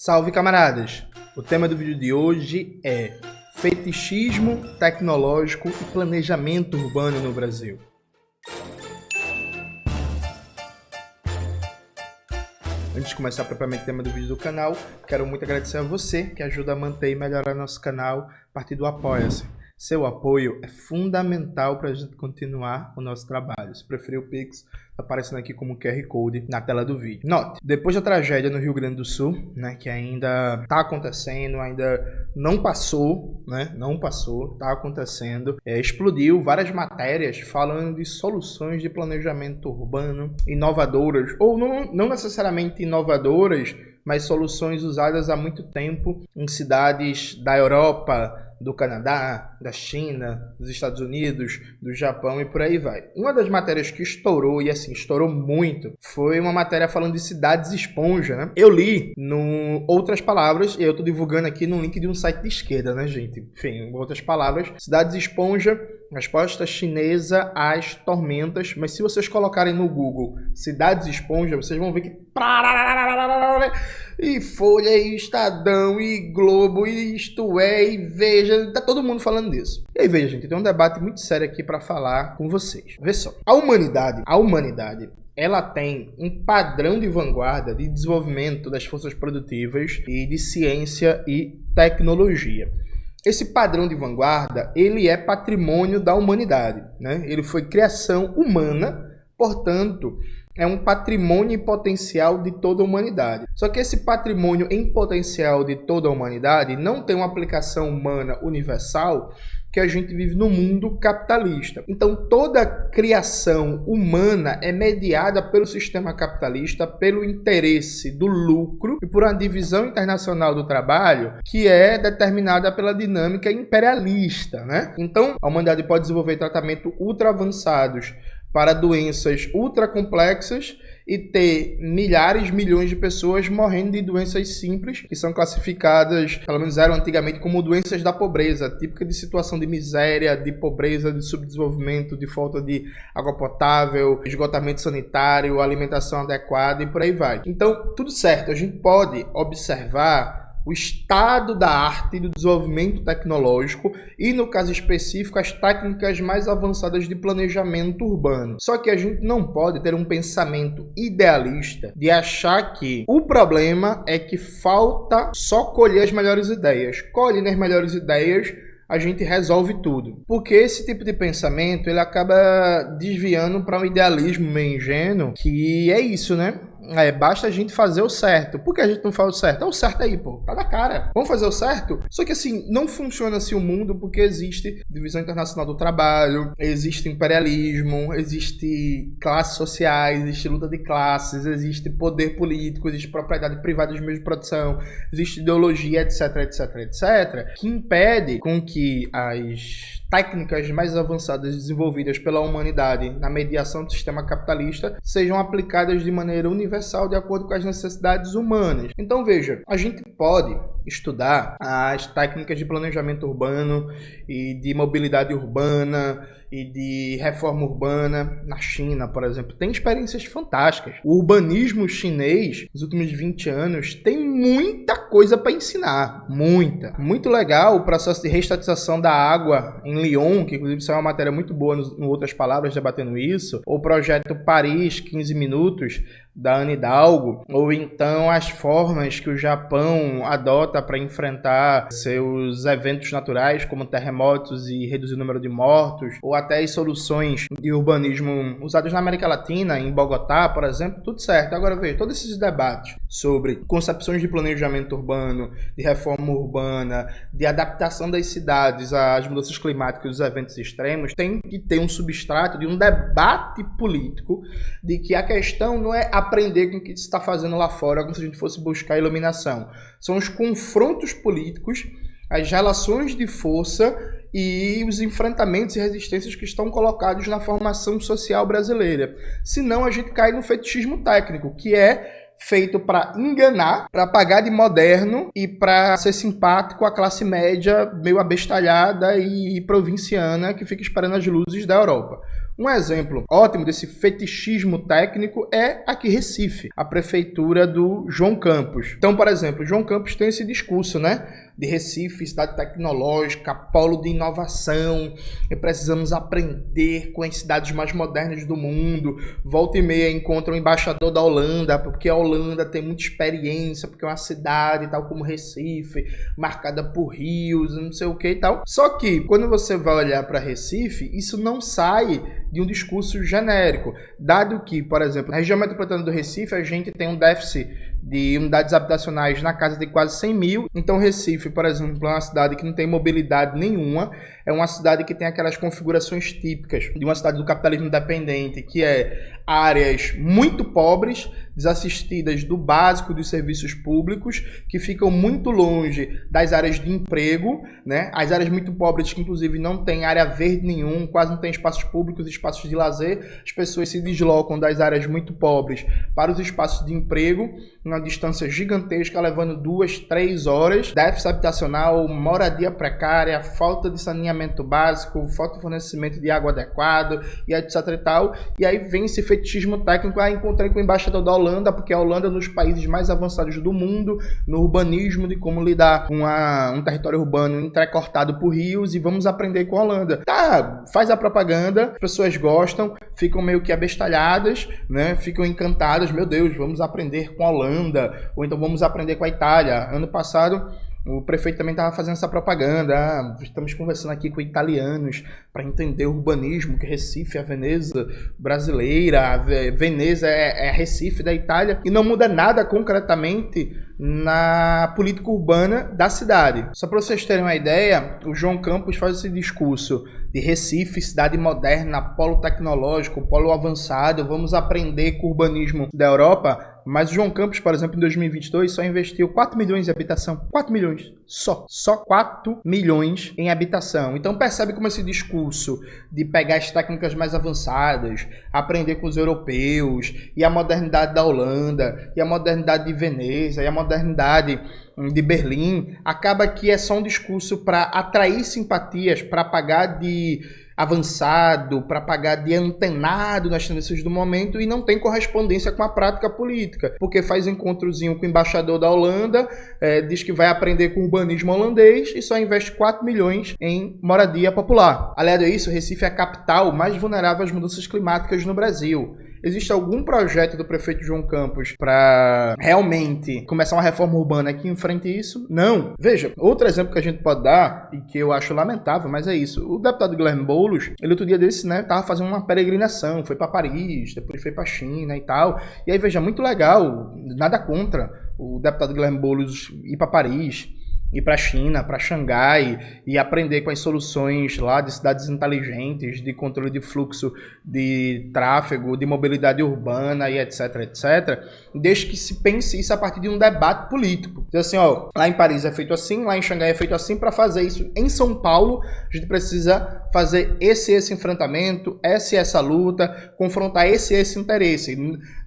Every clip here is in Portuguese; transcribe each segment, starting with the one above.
Salve, camaradas! O tema do vídeo de hoje é fetichismo tecnológico e planejamento urbano no Brasil. Antes de começar propriamente o tema do vídeo do canal, quero muito agradecer a você que ajuda a manter e melhorar nosso canal a partir do Apoia-se. Seu apoio é fundamental para a gente continuar o nosso trabalho. Se preferir o Pix, está aparecendo aqui como QR Code na tela do vídeo. Note, depois da tragédia no Rio Grande do Sul, que ainda está acontecendo, ainda não passou, está acontecendo, explodiu várias matérias falando de soluções de planejamento urbano inovadoras, ou não necessariamente inovadoras, mas soluções usadas há muito tempo em cidades da Europa, do Canadá, da China, dos Estados Unidos, do Japão e por aí vai. Uma das matérias que estourou, e assim, estourou muito, foi uma matéria falando de cidades esponja, né? Eu li no Outras Palavras, e eu tô divulgando aqui no link de um site de esquerda, né, gente? Enfim, outras palavras, cidades esponja, resposta chinesa às tormentas, mas se vocês colocarem no Google cidades esponja, vocês vão ver que e Folha, e Estadão, e Globo, e Isto É, e Veja, tá todo mundo falando disso. E aí, veja, gente, tem um debate muito sério aqui para falar com vocês. Vê só, a humanidade, ela tem um padrão de vanguarda de desenvolvimento das forças produtivas e de ciência e tecnologia. Esse padrão de vanguarda, ele é patrimônio da humanidade, né? Ele foi criação humana, portanto, é um patrimônio em potencial de toda a humanidade. Só que esse patrimônio em potencial de toda a humanidade não tem uma aplicação humana universal, que a gente vive no mundo capitalista. Então, toda criação humana é mediada pelo sistema capitalista, pelo interesse do lucro e por uma divisão internacional do trabalho que é determinada pela dinâmica imperialista, né? Então, a humanidade pode desenvolver tratamento ultra avançados para doenças ultra complexas e ter milhares, milhões de pessoas morrendo de doenças simples, que são classificadas, pelo menos eram antigamente, como doenças da pobreza, típica de situação de miséria, de pobreza, de subdesenvolvimento, de falta de água potável, esgotamento sanitário, alimentação adequada e por aí vai. Então, tudo certo, a gente pode observar o estado da arte do desenvolvimento tecnológico e, no caso específico, as técnicas mais avançadas de planejamento urbano. Só que a gente não pode ter um pensamento idealista de achar que o problema é que falta só colher as melhores ideias. Colhendo as melhores ideias, a gente resolve tudo. Porque esse tipo de pensamento, ele acaba desviando para um idealismo meio ingênuo, que é isso, né? Basta a gente fazer o certo. Por que a gente não faz o certo? É o certo aí, pô. Tá na cara. Vamos fazer o certo? Só que assim, não funciona assim o mundo porque existe divisão internacional do trabalho, existe imperialismo, existe classes sociais, existe luta de classes, existe poder político, existe propriedade privada dos meios de produção, existe ideologia, etc, etc, etc, que impede com que as técnicas mais avançadas desenvolvidas pela humanidade na mediação do sistema capitalista sejam aplicadas de maneira universal de acordo com as necessidades humanas. Então veja, a gente pode estudar as técnicas de planejamento urbano e de mobilidade urbana e de reforma urbana na China, por exemplo. Tem experiências fantásticas. O urbanismo chinês, nos últimos 20 anos, tem muita coisa para ensinar. Muita. Muito legal o processo de reestatização da água em Lyon, que inclusive saiu uma matéria muito boa no Outras Palavras debatendo isso. O projeto Paris 15 Minutos, da Anne Hidalgo, ou então as formas que o Japão adota para enfrentar seus eventos naturais, como terremotos e reduzir o número de mortos, ou até as soluções de urbanismo usadas na América Latina, em Bogotá, por exemplo, tudo certo. Agora veja, todos esses debates sobre concepções de planejamento urbano, de reforma urbana, de adaptação das cidades às mudanças climáticas e os eventos extremos, tem que ter um substrato de um debate político de que a questão não é aprender com o que se está fazendo lá fora, como se a gente fosse buscar iluminação. São os confrontos políticos, as relações de força e os enfrentamentos e resistências que estão colocados na formação social brasileira. Senão a gente cai no fetichismo técnico, que é feito para enganar, para pagar de moderno e para ser simpático à classe média meio abestalhada e provinciana que fica esperando as luzes da Europa. Um exemplo ótimo desse fetichismo técnico é aqui Recife, a prefeitura do João Campos. Então, por exemplo, João Campos tem esse discurso, né? De Recife, cidade tecnológica, polo de inovação, e precisamos aprender com as cidades mais modernas do mundo. Volta e meia encontra um embaixador da Holanda, porque a Holanda tem muita experiência, porque é uma cidade, tal como Recife, marcada por rios, não sei o que e tal. Só que, quando você vai olhar para Recife, isso não sai de um discurso genérico, dado que, por exemplo, na região metropolitana do Recife, a gente tem um déficit de unidades habitacionais na casa de quase 100 mil. Então Recife, por exemplo, é uma cidade que não tem mobilidade nenhuma, é uma cidade que tem aquelas configurações típicas de uma cidade do capitalismo independente, que é áreas muito pobres, desassistidas do básico dos serviços públicos, que ficam muito longe das áreas de emprego, né? As áreas muito pobres que inclusive não tem área verde nenhum, quase não tem espaços públicos, espaços de lazer, as pessoas se deslocam das áreas muito pobres para os espaços de emprego, uma distância gigantesca, levando 2, 3 horas, déficit habitacional, moradia precária, falta de saneamento básico, falta de fornecimento de água adequado, e etc e tal. E aí vem esse fetichismo técnico. Encontrei com o embaixador da Holanda, porque a Holanda é um dos países mais avançados do mundo no urbanismo, de como lidar com um território urbano entrecortado por rios, e vamos aprender com a Holanda. Tá, faz a propaganda, as pessoas gostam, ficam meio que abestalhadas, né? Ficam encantadas, meu Deus, vamos aprender com a Holanda, ou então vamos aprender com a Itália. Ano passado, o prefeito também estava fazendo essa propaganda. Estamos conversando aqui com italianos para entender o urbanismo, que Recife é a Veneza brasileira, Veneza é a Recife da Itália, e não muda nada concretamente na política urbana da cidade. Só para vocês terem uma ideia, o João Campos faz esse discurso de Recife, cidade moderna, polo tecnológico, polo avançado, vamos aprender com o urbanismo da Europa. Mas o João Campos, por exemplo, em 2022, só investiu 4 milhões em habitação. 4 milhões. Só 4 milhões em habitação. Então percebe como esse discurso de pegar as técnicas mais avançadas, aprender com os europeus, e a modernidade da Holanda, e a modernidade de Veneza, e a modernidade de Berlim, acaba que é só um discurso para atrair simpatias, para pagar de avançado, para pagar de antenado nas tendências do momento, e não tem correspondência com a prática política, porque faz encontrozinho com o embaixador da Holanda, diz que vai aprender com o urbanismo holandês e só investe 4 milhões em moradia popular. Aliado a isso, Recife é a capital mais vulnerável às mudanças climáticas no Brasil. Existe algum projeto do prefeito João Campos para realmente começar uma reforma urbana que enfrente isso? Não. Veja, outro exemplo que a gente pode dar, e que eu acho lamentável, mas é isso. O deputado Guilherme Boulos, ele outro dia desse, né, tava fazendo uma peregrinação, foi para Paris, depois foi para China e tal. E aí, veja, muito legal, nada contra o deputado Guilherme Boulos ir para Paris, ir para a China, para Xangai, e aprender com as soluções lá de cidades inteligentes, de controle de fluxo de tráfego, de mobilidade urbana e etc, etc, desde que se pense isso a partir de um debate político. Diz assim, ó, lá em Paris é feito assim, lá em Xangai é feito assim, para fazer isso em São Paulo, a gente precisa fazer esse enfrentamento, essa luta, confrontar esse interesse.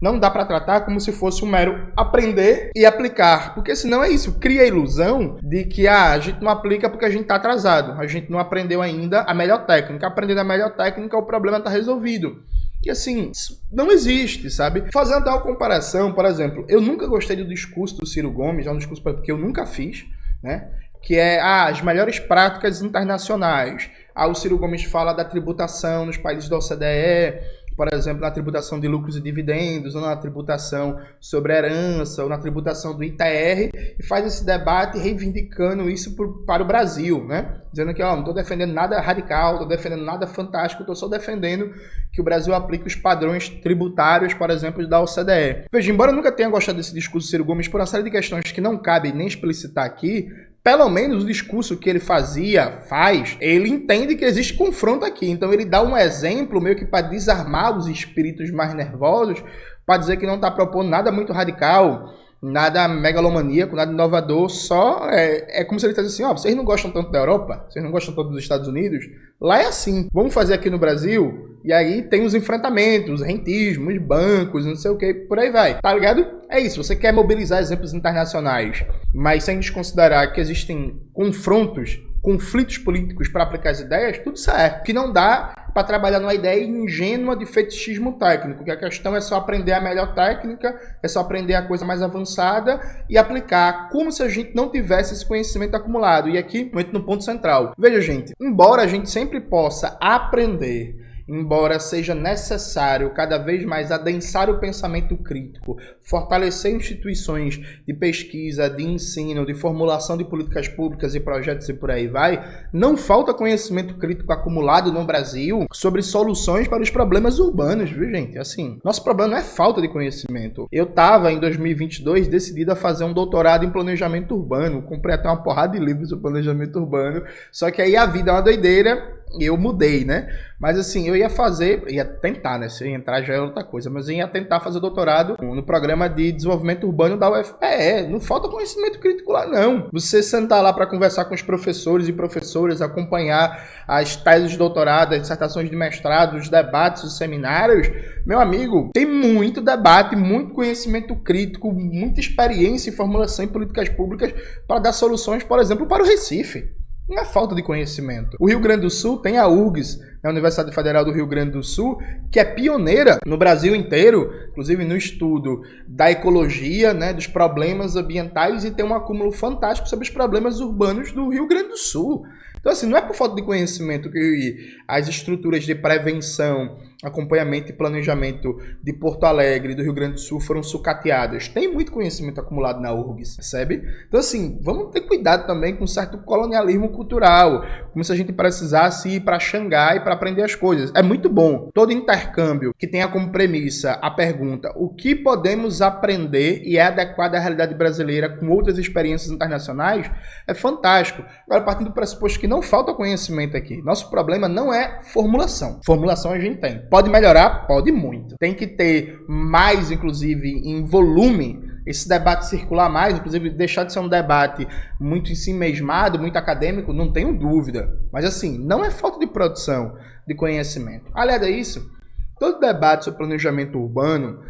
Não dá para tratar como se fosse um mero aprender e aplicar, porque senão é isso, cria a ilusão de que a gente não aplica porque a gente está atrasado, a gente não aprendeu ainda a melhor técnica. Aprendendo a melhor técnica, o problema está resolvido. E assim, isso não existe, sabe? Fazendo tal comparação, por exemplo, eu nunca gostei do discurso do Ciro Gomes, é um discurso que eu nunca fiz, né? Que é as melhores práticas internacionais. O Ciro Gomes fala da tributação nos países da OCDE, por exemplo, na tributação de lucros e dividendos, ou na tributação sobre herança, ou na tributação do ITR, e faz esse debate reivindicando isso para o Brasil, né? Dizendo que, não estou defendendo nada radical, estou defendendo nada fantástico, estou só defendendo que o Brasil aplique os padrões tributários, por exemplo, da OCDE. Veja, embora eu nunca tenha gostado desse discurso do Ciro Gomes por uma série de questões que não cabe nem explicitar aqui, pelo menos o discurso que ele faz, ele entende que existe confronto aqui. Então ele dá um exemplo meio que para desarmar os espíritos mais nervosos, para dizer que não está propondo nada muito radical, nada megalomaníaco, nada inovador, só é como se ele estivesse assim, vocês não gostam tanto da Europa, vocês não gostam tanto dos Estados Unidos, lá é assim, vamos fazer aqui no Brasil, e aí tem os enfrentamentos, rentismos, bancos, não sei o que, por aí vai, tá ligado? É isso, você quer mobilizar exemplos internacionais, mas sem desconsiderar que existem confrontos conflitos políticos para aplicar as ideias, tudo certo. O que não dá para trabalhar numa ideia ingênua de fetichismo técnico, que a questão é só aprender a melhor técnica, é só aprender a coisa mais avançada e aplicar como se a gente não tivesse esse conhecimento acumulado. E aqui, muito no ponto central. Veja, gente, embora a gente sempre possa aprender, embora seja necessário cada vez mais adensar o pensamento crítico, fortalecer instituições de pesquisa, de ensino, de formulação de políticas públicas e projetos e por aí vai, não falta conhecimento crítico acumulado no Brasil sobre soluções para os problemas urbanos, viu, gente? Assim, nosso problema não é falta de conhecimento. Eu estava, em 2022, decidido a fazer um doutorado em planejamento urbano, comprei até uma porrada de livros sobre planejamento urbano, só que aí a vida é uma doideira, e eu mudei, né? Mas assim, eu ia tentar, né? Se eu entrar já é outra coisa, mas eu ia tentar fazer doutorado no programa de desenvolvimento urbano da UFPE. Não falta conhecimento crítico lá, não. Você sentar lá para conversar com os professores e professoras, acompanhar as teses de doutorado, as dissertações de mestrado, os debates, os seminários, meu amigo, tem muito debate, muito conhecimento crítico, muita experiência em formulação em políticas públicas para dar soluções, por exemplo, para o Recife. Não é falta de conhecimento. O Rio Grande do Sul tem a URGS, a Universidade Federal do Rio Grande do Sul, que é pioneira no Brasil inteiro, inclusive no estudo da ecologia, né, dos problemas ambientais, e tem um acúmulo fantástico sobre os problemas urbanos do Rio Grande do Sul. Então, assim, não é por falta de conhecimento que as estruturas de prevenção, acompanhamento e planejamento de Porto Alegre e do Rio Grande do Sul foram sucateadas. Tem muito conhecimento acumulado na URGS, percebe? Então, assim, vamos ter cuidado também com um certo colonialismo cultural, como se a gente precisasse ir para Xangai para aprender as coisas. É muito bom. Todo intercâmbio que tenha como premissa a pergunta o que podemos aprender e é adequado à realidade brasileira com outras experiências internacionais é fantástico. Agora, partindo do pressuposto que não falta conhecimento aqui. Nosso problema não é formulação. Formulação a gente tem. Pode melhorar? Pode muito. Tem que ter mais, inclusive, em volume, esse debate circular mais, inclusive deixar de ser um debate muito em si mesmado, muito acadêmico, não tenho dúvida. Mas assim, não é falta de produção de conhecimento. Aliás a isso, todo debate sobre planejamento urbano,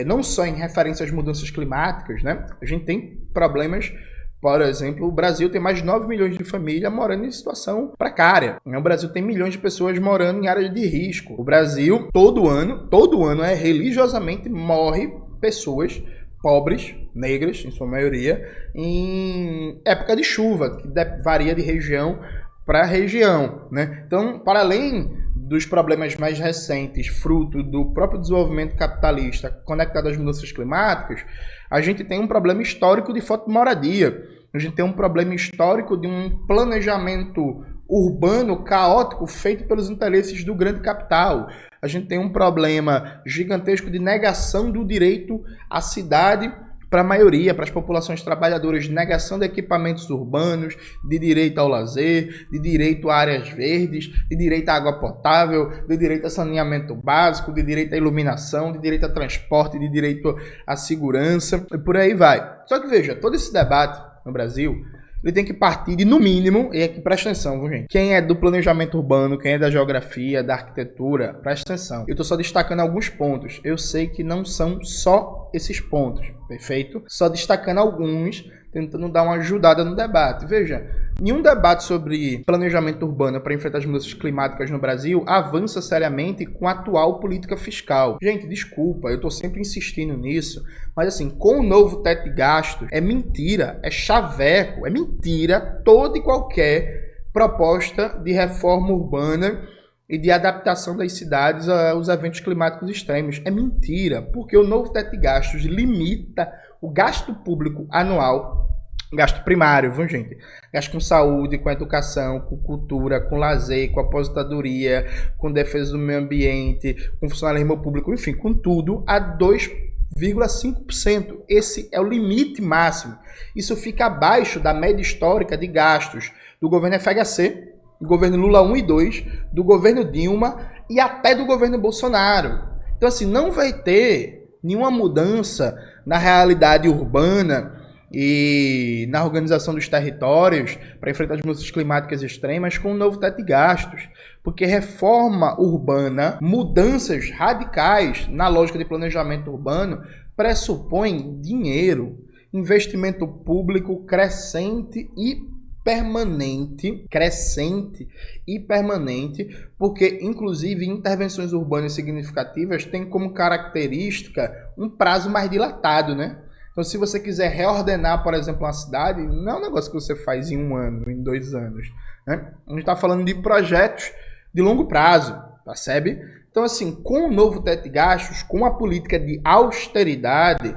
não só em referência às mudanças climáticas, né? A gente tem problemas. Por exemplo, o Brasil tem mais de 9 milhões de famílias morando em situação precária. O Brasil tem milhões de pessoas morando em áreas de risco. O Brasil, todo ano, religiosamente morre pessoas pobres, negras, em sua maioria, em época de chuva, que varia de região para região, né? Então, para além dos problemas mais recentes, fruto do próprio desenvolvimento capitalista conectado às mudanças climáticas, a gente tem um problema histórico de falta de moradia. A gente tem um problema histórico de um planejamento urbano caótico feito pelos interesses do grande capital. A gente tem um problema gigantesco de negação do direito à cidade para a maioria, para as populações trabalhadoras, de negação de equipamentos urbanos, de direito ao lazer, de direito a áreas verdes, de direito à água potável, de direito a saneamento básico, de direito à iluminação, de direito a transporte, de direito à segurança, e por aí vai. Só que veja, todo esse debate no Brasil, ele tem que partir de, no mínimo, e aqui presta atenção, viu, gente? Quem é do planejamento urbano, quem é da geografia, da arquitetura, presta atenção. Eu estou só destacando alguns pontos. Eu sei que não são só esses pontos, perfeito? Só destacando alguns, tentando dar uma ajudada no debate. Veja, nenhum debate sobre planejamento urbano para enfrentar as mudanças climáticas no Brasil avança seriamente com a atual política fiscal. Gente, desculpa, eu estou sempre insistindo nisso, mas assim, com o novo teto de gastos, é mentira, é chaveco, é mentira toda e qualquer proposta de reforma urbana e de adaptação das cidades aos eventos climáticos extremos. É mentira, porque o novo teto de gastos limita o gasto público anual, gasto primário, viu, gente? Gasto com saúde, com educação, com cultura, com lazer, com aposentadoria, com defesa do meio ambiente, com funcionalismo público, enfim, com tudo, a 2,5%. Esse é o limite máximo. Isso fica abaixo da média histórica de gastos do governo FHC, do governo Lula 1 e 2, do governo Dilma e até do governo Bolsonaro. Então, assim, não vai ter nenhuma mudança na realidade urbana e na organização dos territórios para enfrentar as mudanças climáticas extremas com um novo teto de gastos. Porque reforma urbana, mudanças radicais na lógica de planejamento urbano, pressupõem dinheiro, investimento público crescente e permanente, crescente e permanente, porque, inclusive, intervenções urbanas significativas têm como característica um prazo mais dilatado, né? Então, se você quiser reordenar, por exemplo, uma cidade, não é um negócio que você faz em 1 ano, em 2 anos, né? A gente está falando de projetos de longo prazo, percebe? Então, assim, com o novo teto de gastos, com a política de austeridade,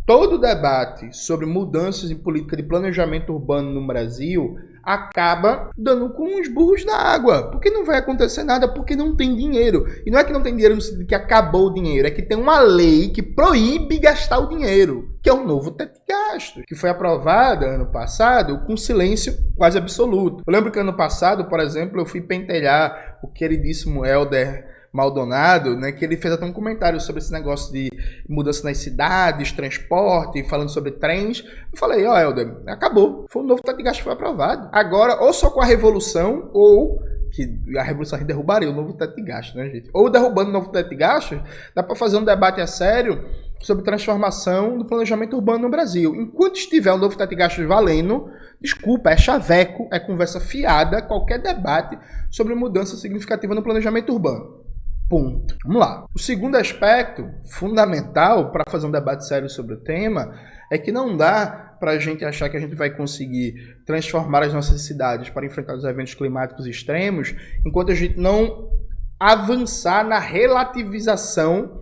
todo o debate sobre mudanças em política de planejamento urbano no Brasil acaba dando com os burros na água, porque não vai acontecer nada, porque não tem dinheiro. E não é que não tem dinheiro no sentido que acabou o dinheiro, é que tem uma lei que proíbe gastar o dinheiro, que é o novo teto de gastos, que foi aprovada ano passado com silêncio quase absoluto. Eu lembro que ano passado, por exemplo, eu fui pentelhar o queridíssimo Helder Maldonado, né, que ele fez até um comentário sobre esse negócio de mudança nas cidades, transporte, falando sobre trens. Eu falei, ó, Helder, acabou. Foi um novo teto de gastos que foi aprovado. Agora, ou só com a revolução, ou que a revolução derrubaria o novo teto de gastos, né, gente? Ou derrubando o novo teto de gastos, dá para fazer um debate a sério sobre transformação do planejamento urbano no Brasil. Enquanto estiver o novo teto de gastos valendo, desculpa, é chaveco, é conversa fiada, qualquer debate sobre mudança significativa no planejamento urbano. Ponto. Vamos lá. O segundo aspecto fundamental para fazer um debate sério sobre o tema é que não dá para a gente achar que a gente vai conseguir transformar as nossas cidades para enfrentar os eventos climáticos extremos enquanto a gente não avançar na relativização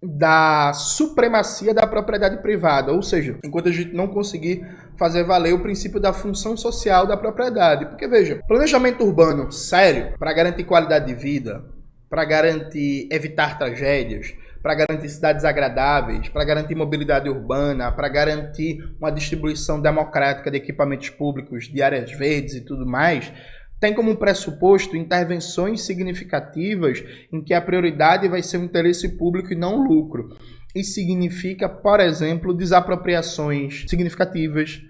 da supremacia da propriedade privada, ou seja, enquanto a gente não conseguir fazer valer o princípio da função social da propriedade. Porque, veja, planejamento urbano sério para garantir qualidade de vida, para garantir evitar tragédias, para garantir cidades agradáveis, para garantir mobilidade urbana, para garantir uma distribuição democrática de equipamentos públicos, de áreas verdes e tudo mais, tem como pressuposto intervenções significativas em que a prioridade vai ser o interesse público e não o lucro. Isso significa, por exemplo, desapropriações significativas,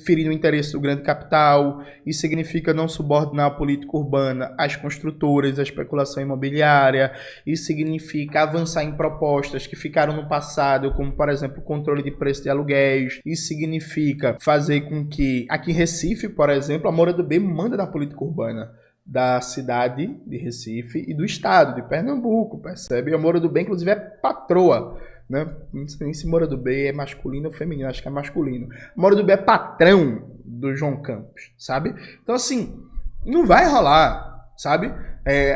ferir o interesse do grande capital. Isso significa não subordinar a política urbana às construtoras, à especulação imobiliária. Isso significa avançar em propostas que ficaram no passado, como, por exemplo, o controle de preço de aluguéis. Isso significa fazer com que, aqui em Recife, por exemplo, a Moura do B manda na política urbana da cidade de Recife e do estado de Pernambuco, percebe? A Moura do B, inclusive, é patroa, né? Não sei nem se Moura do B é masculino ou feminino, acho que é masculino. Moura do B é patrão do João Campos, sabe? Então, assim, não vai rolar, sabe?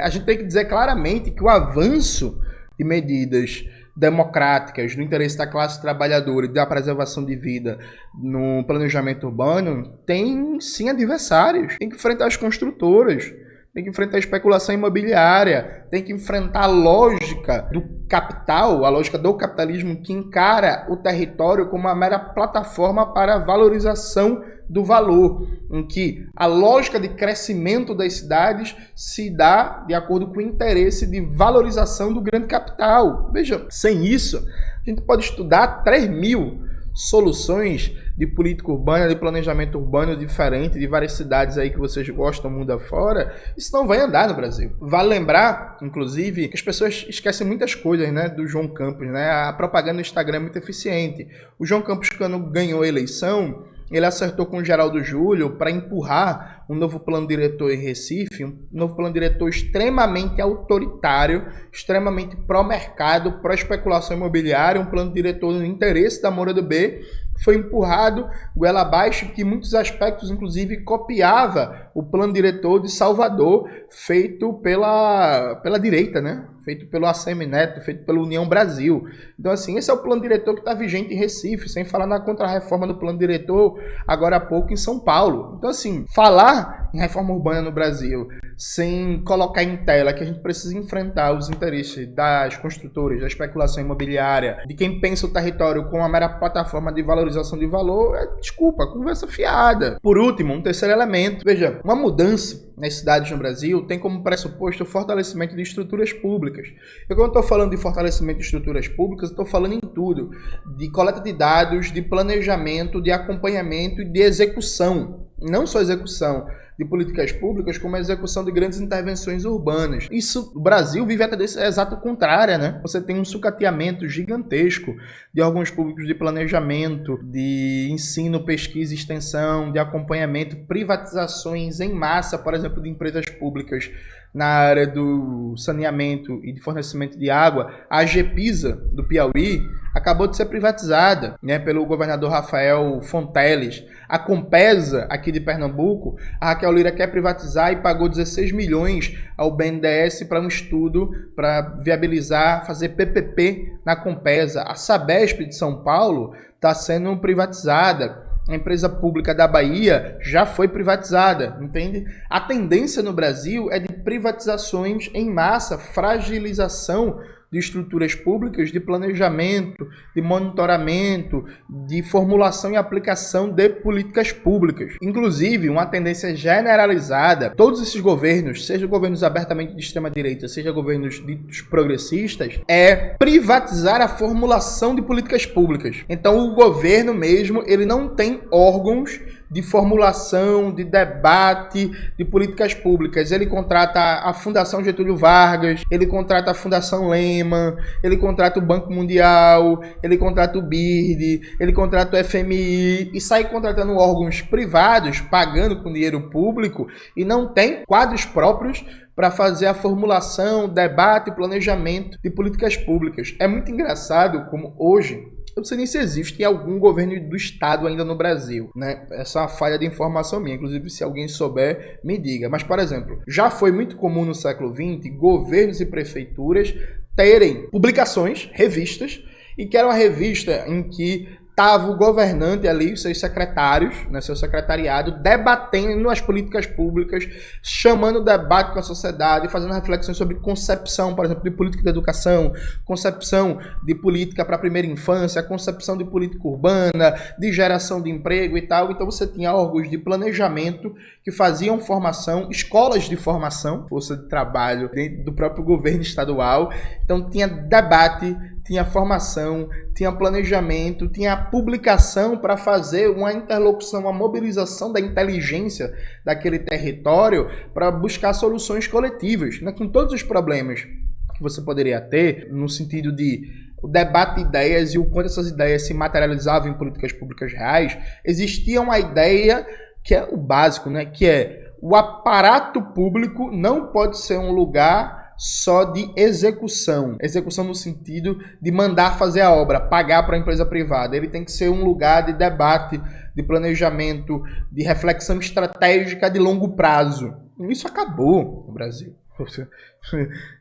A gente tem que dizer claramente que o avanço de medidas democráticas, do interesse da classe trabalhadora e da preservação de vida no planejamento urbano tem, sim, adversários. Tem que enfrentar as construtoras, tem que enfrentar a especulação imobiliária, tem que enfrentar a lógica do capital, a lógica do capitalismo que encara o território como uma mera plataforma para a valorização do valor, em que a lógica de crescimento das cidades se dá de acordo com o interesse de valorização do grande capital. Veja, sem isso, a gente pode estudar 3.000 soluções de política urbana, de planejamento urbano diferente, de várias cidades aí que vocês gostam mundo afora. Isso não vai andar no Brasil. Vale lembrar, inclusive, que as pessoas esquecem muitas coisas, né, do João Campos, né? A propaganda no Instagram é muito eficiente. O João Campos, quando ganhou a eleição, ele acertou com o Geraldo Júlio para empurrar um novo plano diretor em Recife, um novo plano diretor extremamente autoritário, extremamente pró-mercado, pró-especulação imobiliária, um plano diretor no interesse da Moura do B, foi empurrado goela abaixo, que em muitos aspectos, inclusive, copiava o plano diretor de Salvador, feito pela direita, né? Feito pelo ACM Neto, feito pela União Brasil. Então, assim, esse é o plano diretor que está vigente em Recife, sem falar na contra-reforma do plano diretor, agora há pouco, em São Paulo. Então, assim, falar em reforma urbana no Brasil, sem colocar em tela que a gente precisa enfrentar os interesses das construtoras, da especulação imobiliária, de quem pensa o território com uma mera plataforma de valorização de valor, desculpa, conversa fiada. Por último, um terceiro elemento. Veja, uma mudança nas cidades no Brasil tem como pressuposto o fortalecimento de estruturas públicas. Eu, quando estou falando de fortalecimento de estruturas públicas, estou falando em tudo. De coleta de dados, de planejamento, de acompanhamento e de execução. Não só execução, de políticas públicas como a execução de grandes intervenções urbanas. Isso, o Brasil vive a tendência exata contrária, né? Você tem um sucateamento gigantesco de órgãos públicos de planejamento, de ensino, pesquisa e extensão, de acompanhamento, privatizações em massa, por exemplo, de empresas públicas na área do saneamento e de fornecimento de água. A GEPISA, do Piauí, acabou de ser privatizada, né, pelo governador Rafael Fonteles. A Compesa, aqui de Pernambuco, a Raquel Lira quer privatizar e pagou 16 milhões ao BNDES para um estudo para viabilizar, fazer PPP na Compesa. A Sabesp de São Paulo está sendo privatizada. A empresa pública da Bahia já foi privatizada, entende? A tendência no Brasil é de privatizações em massa, fragilização de estruturas públicas, de planejamento, de monitoramento, de formulação e aplicação de políticas públicas. Inclusive, uma tendência generalizada, todos esses governos, seja governos abertamente de extrema-direita, seja governos ditos progressistas, é privatizar a formulação de políticas públicas. Então, o governo mesmo, ele não tem órgãos de formulação, de debate de políticas públicas. Ele contrata a Fundação Getúlio Vargas, ele contrata a Fundação Lehman, ele contrata o Banco Mundial, ele contrata o BIRD, ele contrata o FMI e sai contratando órgãos privados, pagando com dinheiro público e não tem quadros próprios para fazer a formulação, debate e planejamento de políticas públicas. É muito engraçado como hoje, eu não sei nem se existe algum governo do estado ainda no Brasil, né? Essa é uma falha de informação minha, inclusive se alguém souber, me diga. Mas, por exemplo, já foi muito comum no século XX governos e prefeituras terem publicações, revistas, e que era uma revista em que estava o governante ali, os seus secretários, né, seu secretariado, debatendo as políticas públicas, chamando o debate com a sociedade, fazendo reflexões sobre concepção, por exemplo, de política de educação, concepção de política para a primeira infância, concepção de política urbana, de geração de emprego e tal. Então você tinha órgãos de planejamento que faziam formação, escolas de formação, força de trabalho dentro do próprio governo estadual. Então tinha debate, tinha formação, tinha planejamento, tinha publicação para fazer uma interlocução, uma mobilização da inteligência daquele território para buscar soluções coletivas, né, com todos os problemas que você poderia ter, no sentido de o debate de ideias e o quanto essas ideias se materializavam em políticas públicas reais. Existia uma ideia que é o básico, né, que é o aparato público não pode ser um lugar só de execução. Execução no sentido de mandar fazer a obra, pagar para a empresa privada. Ele tem que ser um lugar de debate, de planejamento, de reflexão estratégica de longo prazo. Isso acabou no Brasil.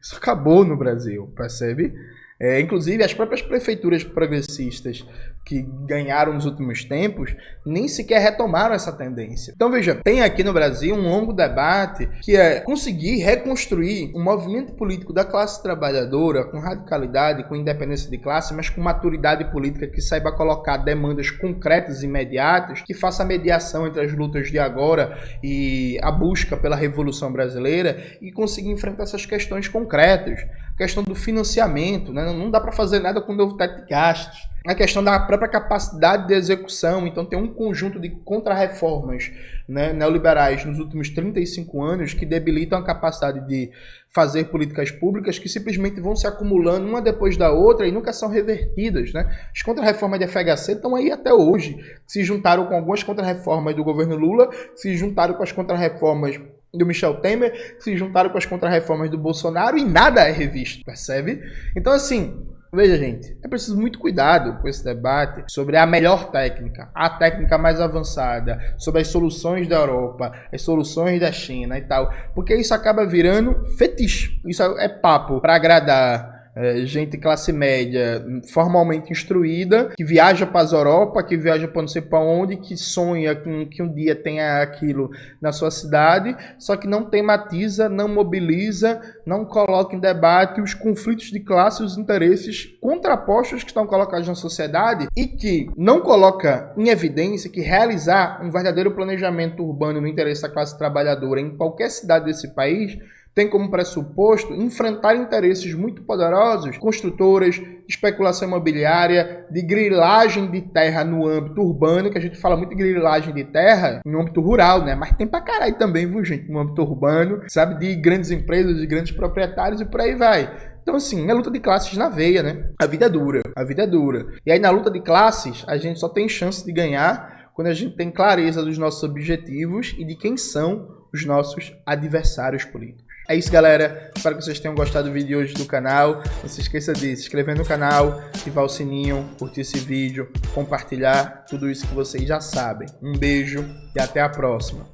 Isso acabou no Brasil, percebe? Inclusive, as próprias prefeituras progressistas que ganharam nos últimos tempos nem sequer retomaram essa tendência. Então, veja, tem aqui no Brasil um longo debate que é conseguir reconstruir um movimento político da classe trabalhadora com radicalidade, com independência de classe, mas com maturidade política que saiba colocar demandas concretas e imediatas, que faça a mediação entre as lutas de agora e a busca pela Revolução Brasileira e conseguir enfrentar essas questões concretas. A questão do financiamento, né? Não dá para fazer nada com o novo teto de gastos. A questão da própria capacidade de execução. Então tem um conjunto de contrarreformas, né, neoliberais nos últimos 35 anos que debilitam a capacidade de fazer políticas públicas que simplesmente vão se acumulando uma depois da outra e nunca são revertidas, né? As contrarreformas de FHC estão aí até hoje. Se juntaram com algumas contrarreformas do governo Lula, se juntaram com as contrarreformas do Michel Temer, se juntaram com as contrarreformas do Bolsonaro e nada é revisto, percebe? Então, assim, veja, gente, é preciso muito cuidado com esse debate sobre a melhor técnica, a técnica mais avançada, sobre as soluções da Europa, as soluções da China e tal, porque isso acaba virando fetiche. Isso é papo para agradar gente classe média formalmente instruída, que viaja para as Europa, que viaja para não sei para onde, que sonha com que um dia tenha aquilo na sua cidade, só que não tematiza, não mobiliza, não coloca em debate os conflitos de classe e os interesses contrapostos que estão colocados na sociedade e que não coloca em evidência que realizar um verdadeiro planejamento urbano no interesse da classe trabalhadora em qualquer cidade desse país tem como pressuposto enfrentar interesses muito poderosos, construtoras, especulação imobiliária, de grilagem de terra no âmbito urbano, que a gente fala muito de grilagem de terra no âmbito rural, né? Mas tem pra caralho também, viu, gente, no âmbito urbano, sabe? De grandes empresas, de grandes proprietários e por aí vai. Então, assim, é luta de classes na veia, né? A vida é dura, a vida é dura. E aí, na luta de classes, a gente só tem chance de ganhar quando a gente tem clareza dos nossos objetivos e de quem são os nossos adversários políticos. É isso, galera. Espero que vocês tenham gostado do vídeo de hoje do canal. Não se esqueça de se inscrever no canal, ativar o sininho, curtir esse vídeo, compartilhar, tudo isso que vocês já sabem. Um beijo e até a próxima.